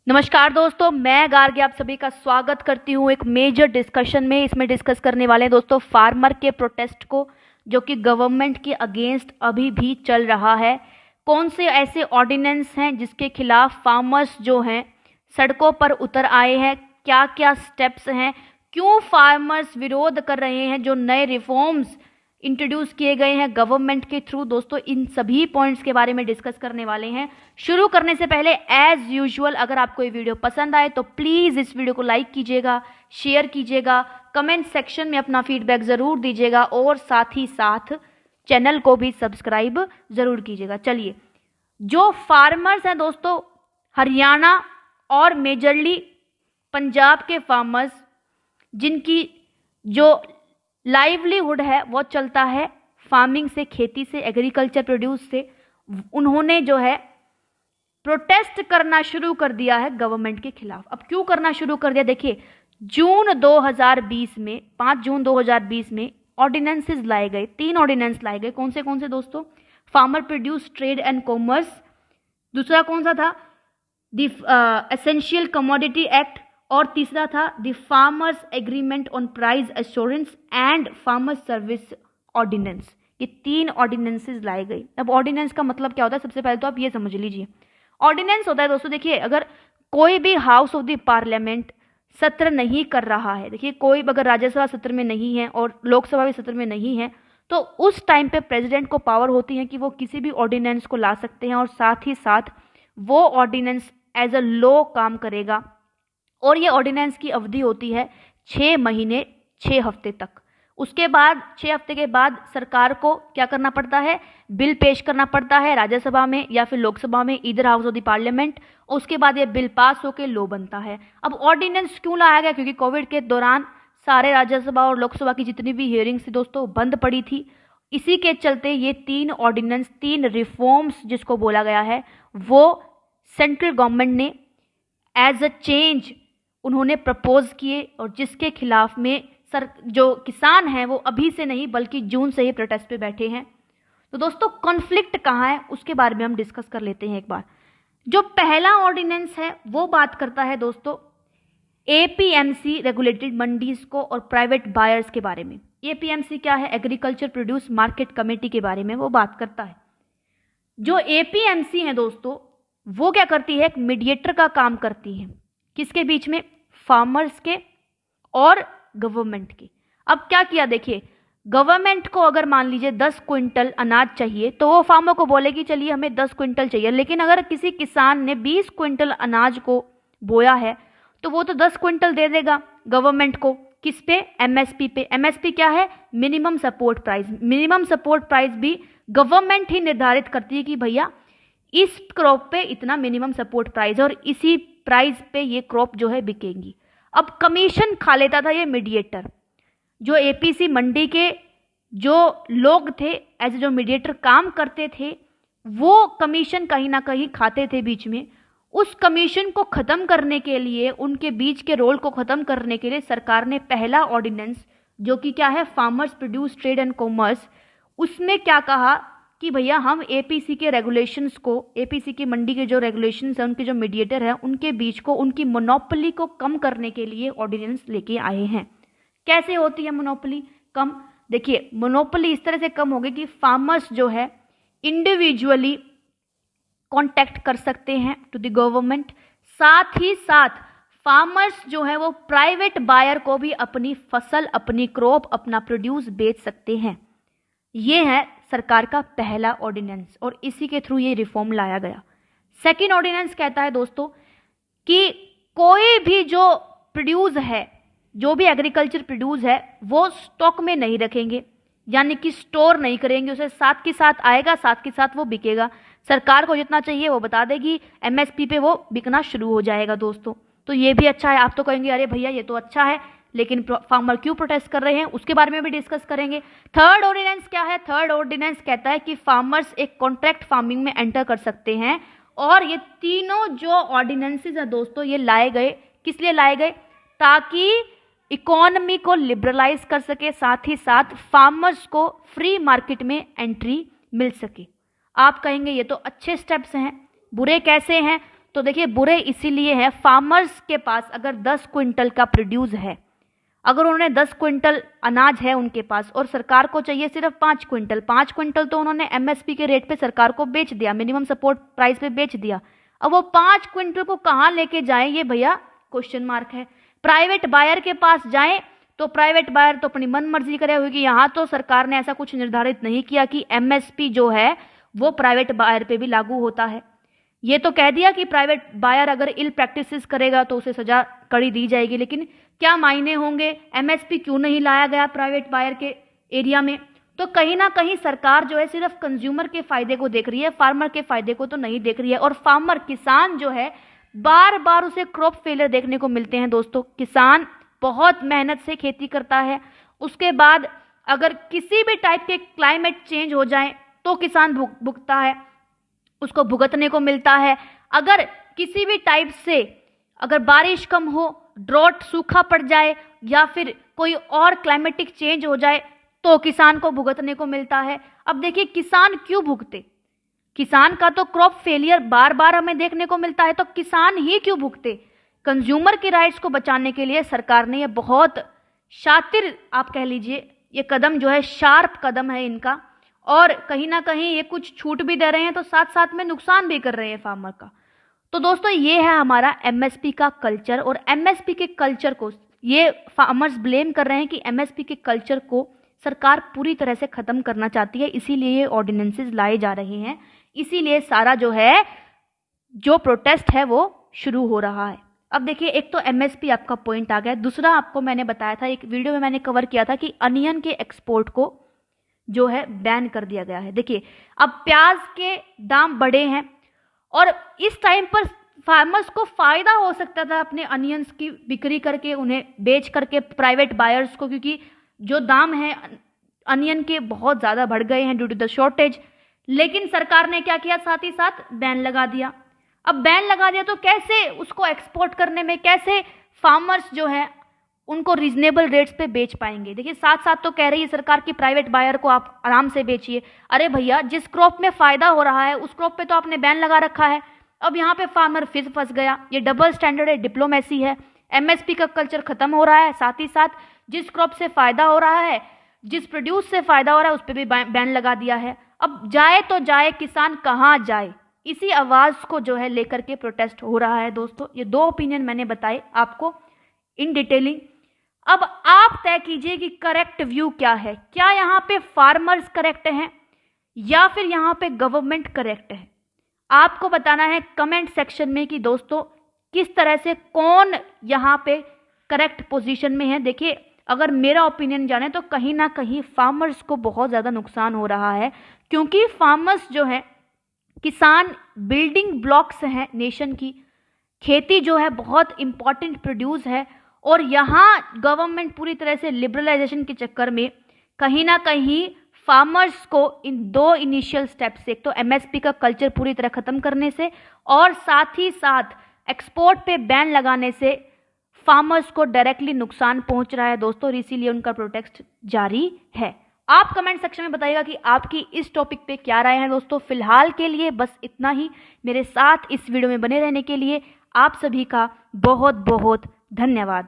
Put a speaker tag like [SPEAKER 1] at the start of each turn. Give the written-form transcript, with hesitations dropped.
[SPEAKER 1] नमस्कार दोस्तों, मैं गार्गी आप सभी का स्वागत करती हूँ एक मेजर डिस्कशन में। इसमें डिस्कस करने वाले हैं दोस्तों फार्मर के प्रोटेस्ट को, जो कि गवर्नमेंट के अगेंस्ट अभी भी चल रहा है। कौन से ऐसे ऑर्डिनेंस हैं जिसके खिलाफ फार्मर्स जो हैं सड़कों पर उतर आए हैं, क्या क्या स्टेप्स हैं, क्यों फार्मर्स विरोध कर रहे हैं, जो नए रिफॉर्म्स इंट्रोड्यूस किए गए हैं गवर्नमेंट के थ्रू। दोस्तों इन सभी पॉइंट्स के बारे में डिस्कस करने वाले हैं। शुरू करने से पहले एज यूजुअल अगर आपको ये वीडियो पसंद आए तो प्लीज़ इस वीडियो को लाइक कीजिएगा, शेयर कीजिएगा, कमेंट सेक्शन में अपना फीडबैक ज़रूर दीजिएगा और साथ ही साथ चैनल को भी सब्सक्राइब ज़रूर कीजिएगा। चलिए, जो फार्मर्स हैं दोस्तों हरियाणा और मेजरली पंजाब के फार्मर्स, जिनकी जो लाइवलीहुड है वो चलता है फार्मिंग से, खेती से, एग्रीकल्चर प्रोड्यूस से, उन्होंने जो है प्रोटेस्ट करना शुरू कर दिया है गवर्नमेंट के खिलाफ। अब क्यों करना शुरू कर दिया? देखिए, जून 2020 में 5 जून 2020 में ऑर्डिनेंसेस लाए गए, 3 ऑर्डिनेंस लाए गए। कौन से दोस्तों? Farmer produce trade and commerce, दूसरा कौन सा था? द एसेंशियल कमोडिटी एक्ट, और तीसरा था the farmers agreement on price assurance and farmer service ordinance. ये 3 ऑर्डिनेंसेस लाए गए। अब ऑर्डिनेंस का मतलब क्या होता है? सबसे पहले तो आप ये समझ लीजिए, ऑर्डिनेंस होता है दोस्तों, देखिए अगर कोई भी हाउस ऑफ द पार्लियामेंट सत्र नहीं कर रहा है, देखिए कोई अगर राज्यसभा सत्र में नहीं है और लोकसभा भी सत्र में नहीं है, तो उस टाइम पे प्रेसिडेंट को पावर होती है कि वो किसी भी ऑर्डिनेंस को ला सकते हैं और साथ ही साथ वो ऑर्डिनेंस एज अ लॉ काम करेगा। और ये ऑर्डिनेंस की अवधि होती है 6 महीने 6 हफ्ते तक। उसके बाद 6 हफ्ते के बाद सरकार को क्या करना पड़ता है? बिल पेश करना पड़ता है राज्यसभा में या फिर लोकसभा में, either house of the parliament. उसके बाद ये बिल पास होकर लॉ बनता है। अब ऑर्डिनेंस क्यों लाया गया? क्योंकि कोविड के दौरान सारे राज्यसभा और लोकसभा की जितनी भी हियरिंग्स थी दोस्तों बंद पड़ी थी। इसी के चलते ये 3 ऑर्डिनेंस, 3 रिफॉर्म्स जिसको बोला गया है, वो सेंट्रल गवर्नमेंट ने एज अ चेंज उन्होंने प्रपोज किए, और जिसके खिलाफ में जो किसान हैं वो अभी से नहीं बल्कि जून से ही प्रोटेस्ट पे बैठे हैं। तो दोस्तों कॉन्फ्लिक्ट कहाँ है उसके बारे में हम डिस्कस कर लेते हैं एक बार। जो पहला ऑर्डिनेंस है वो बात करता है दोस्तों एपीएमसी रेगुलेटेड मंडीज को और प्राइवेट बायर्स के बारे में। एपीएमसी क्या है? एग्रीकल्चर प्रोड्यूस मार्केट कमेटी के बारे में वो बात करता है। जो एपीएमसी है दोस्तों वो क्या करती है? एक मीडिएटर का काम करती है। किसके बीच में? फार्मर्स के और गवर्नमेंट के। अब क्या किया? देखिए, गवर्नमेंट को अगर मान लीजिए 10 क्विंटल अनाज चाहिए तो वो फार्मर को बोलेगी चलिए हमें 10 क्विंटल चाहिए। लेकिन अगर किसी किसान ने 20 क्विंटल अनाज को बोया है तो वो तो 10 क्विंटल दे देगा गवर्नमेंट को। किस पे? एमएसपी पे। एमएसपी क्या है? Minimum support price. Minimum support price भी गवर्नमेंट ही निर्धारित करती है कि भैया इस क्रॉप पे इतना मिनिमम सपोर्ट प्राइस है और इसी प्राइस पे ये क्रॉप जो है बिकेगी। अब कमीशन खा लेता था ये मीडिएटर। जो एपीसी मंडी के जो लोग थे एज जो मीडिएटर काम करते थे वो कमीशन कहीं ना कहीं खाते थे बीच में। उस कमीशन को ख़त्म करने के लिए, उनके बीच के रोल को ख़त्म करने के लिए सरकार ने पहला ऑर्डिनेंस जो कि क्या है? Farmers produce trade and commerce, उसमें क्या कहा कि भैया हम एपीसी के रेगुलेशंस को, एपीसी की मंडी के जो रेगुलेशंस हैं, उनके जो मीडिएटर हैं, उनके बीच को, उनकी मोनोपोली को कम करने के लिए ऑर्डिनेंस लेके आए हैं। कैसे होती है मोनोपोली कम? देखिए, मोनोपोली इस तरह से कम होगी कि फार्मर्स जो है इंडिविजुअली कांटेक्ट कर सकते हैं टू द गवर्नमेंट। साथ ही साथ फार्मर्स जो है वो प्राइवेट बायर को भी अपनी फसल, अपनी क्रॉप, अपना प्रोड्यूस बेच सकते हैं। ये है सरकार का पहला ऑर्डिनेंस और इसी के थ्रू ये रिफॉर्म लाया गया। सेकंड ऑर्डिनेंस कहता है दोस्तों कि कोई भी जो प्रोड्यूस है, जो भी एग्रीकल्चर प्रोड्यूस है, वो स्टॉक में नहीं रखेंगे, यानी कि स्टोर नहीं करेंगे। उसे साथ के साथ आएगा, साथ के साथ वो बिकेगा। सरकार को जितना चाहिए वो बता देगी, एमएसपी पे वो बिकना शुरू हो जाएगा दोस्तों। तो ये भी अच्छा है। आप तो कहेंगे अरे भैया ये तो अच्छा है, लेकिन फार्मर क्यों प्रोटेस्ट कर रहे हैं? उसके बारे में भी डिस्कस करेंगे। थर्ड ऑर्डिनेंस क्या है? थर्ड ऑर्डिनेंस कहता है कि फार्मर्स एक कॉन्ट्रैक्ट फार्मिंग में एंटर कर सकते हैं। और ये तीनों जो ऑर्डिनेंसेस हैं दोस्तों ये लाए गए, किस लिए लाए गए? ताकि इकोनॉमी को लिबरलाइज कर सके, साथ ही साथ फार्मर्स को फ्री मार्केट में एंट्री मिल सके। आप कहेंगे ये तो अच्छे स्टेप्स हैं, बुरे कैसे हैं? तो देखिए बुरे इसीलिए हैं, फार्मर्स के पास अगर 10 क्विंटल का प्रोड्यूस है, अगर उन्होंने 10 क्विंटल अनाज है उनके पास और सरकार को चाहिए सिर्फ 5 क्विंटल, 5 क्विंटल तो उन्होंने एमएसपी के रेट पे सरकार को बेच दिया, मिनिमम सपोर्ट प्राइस पे बेच दिया। अब वो 5 क्विंटल को कहाँ लेके जाएं, ये भैया क्वेश्चन मार्क है। प्राइवेट बायर के पास जाएं तो प्राइवेट बायर तो अपनी मन मर्जी करे, क्योंकि यहाँ तो सरकार ने ऐसा कुछ निर्धारित नहीं किया कि एमएसपी जो है वो प्राइवेट बायर पे भी लागू होता है। ये तो कह दिया कि प्राइवेट बायर अगर इल प्रैक्टिसेस करेगा तो उसे सजा कड़ी दी जाएगी, लेकिन क्या मायने होंगे, एमएसपी क्यों नहीं लाया गया प्राइवेट बायर के एरिया में? तो कहीं ना कहीं सरकार जो है सिर्फ कंज्यूमर के फायदे को देख रही है, फार्मर के फायदे को तो नहीं देख रही है। और फार्मर किसान जो है बार बार उसे क्रॉप फेलियर देखने को मिलते हैं दोस्तों। किसान बहुत मेहनत से खेती करता है, उसके बाद अगर किसी भी टाइप के क्लाइमेट चेंज हो जाए तो किसान भुगतता है, उसको भुगतने को मिलता है। अगर किसी भी टाइप से अगर बारिश कम हो, ड्रॉट सूखा पड़ जाए या फिर कोई और क्लाइमेटिक चेंज हो जाए तो किसान को भुगतने को मिलता है। अब देखिए किसान क्यों भुगते, किसान का तो क्रॉप फेलियर बार बार हमें देखने को मिलता है, तो किसान ही क्यों भुगते? कंज्यूमर के राइट्स को बचाने के लिए सरकार ने ये बहुत शातिर आप कह लीजिए, ये कदम जो है शार्प कदम है इनका, और कहीं ना कहीं ये कुछ छूट भी दे रहे हैं तो साथ साथ में नुकसान भी कर रहे हैं फार्मर का। तो दोस्तों ये है हमारा एमएसपी का कल्चर, और एमएसपी के कल्चर को ये फार्मर्स ब्लेम कर रहे हैं कि एमएसपी के कल्चर को सरकार पूरी तरह से खत्म करना चाहती है, इसीलिए ये ऑर्डिनेंसेस लाए जा रहे हैं, इसीलिए सारा जो है जो प्रोटेस्ट है वो शुरू हो रहा है। अब देखिए एक तो एमएसपी आपका पॉइंट आ गया, दूसरा आपको मैंने बताया था, एक वीडियो में मैंने कवर किया था कि अनियन के एक्सपोर्ट को जो है बैन कर दिया गया है। देखिए अब प्याज के दाम बढ़े हैं और इस टाइम पर फार्मर्स को फायदा हो सकता था अपने अनियंस की बिक्री करके, उन्हें बेच करके प्राइवेट बायर्स को, क्योंकि जो दाम है अनियन के बहुत ज़्यादा बढ़ गए हैं ड्यू टू द शॉर्टेज। लेकिन सरकार ने क्या किया, साथ ही साथ बैन लगा दिया। अब बैन लगा दिया तो कैसे उसको एक्सपोर्ट करने में, कैसे फार्मर्स जो है उनको रीजनेबल रेट्स पे बेच पाएंगे? देखिए साथ साथ तो कह रही है सरकार की प्राइवेट बायर को आप आराम से बेचिए। अरे भैया जिस क्रॉप में फायदा हो रहा है उस क्रॉप पे तो आपने बैन लगा रखा है। अब यहाँ पे फार्मर फिर फंस गया। ये डबल स्टैंडर्ड है, डिप्लोमेसी है। एमएसपी का कल्चर खत्म हो रहा है, साथ ही साथ जिस क्रॉप से फायदा हो रहा है, जिस प्रोड्यूस से फायदा हो रहा है उस पर भी बैन लगा दिया है। अब जाए तो जाए किसान कहाँ जाए, इसी आवाज को जो है लेकर के प्रोटेस्ट हो रहा है दोस्तों। ये दो ओपिनियन मैंने बताए आपको इन डिटेलिंग। अब आप तय कीजिए कि करेक्ट व्यू क्या है, क्या यहाँ पे फार्मर्स करेक्ट हैं या फिर यहाँ पे गवर्नमेंट करेक्ट है? आपको बताना है कमेंट सेक्शन में कि दोस्तों किस तरह से कौन यहाँ पे करेक्ट पोजीशन में है। देखिए अगर मेरा ओपिनियन जाने तो कहीं ना कहीं फार्मर्स को बहुत ज़्यादा नुकसान हो रहा है, क्योंकि फार्मर्स जो है, किसान बिल्डिंग ब्लॉक्स हैं नेशन की। खेती जो है बहुत इंपॉर्टेंट प्रोड्यूस है, और यहाँ गवर्नमेंट पूरी तरह से लिबरलाइजेशन के चक्कर में कहीं ना कहीं फार्मर्स को इन दो इनिशियल स्टेप्स से, एक तो एमएसपी का कल्चर पूरी तरह खत्म करने से और साथ ही साथ एक्सपोर्ट पे बैन लगाने से फार्मर्स को डायरेक्टली नुकसान पहुंच रहा है दोस्तों, और इसीलिए उनका प्रोटेस्ट जारी है। आप कमेंट सेक्शन में बताइएगा कि आपकी इस टॉपिक पे क्या राय है दोस्तों। फिलहाल के लिए बस इतना ही। मेरे साथ इस वीडियो में बने रहने के लिए आप सभी का बहुत बहुत धन्यवाद।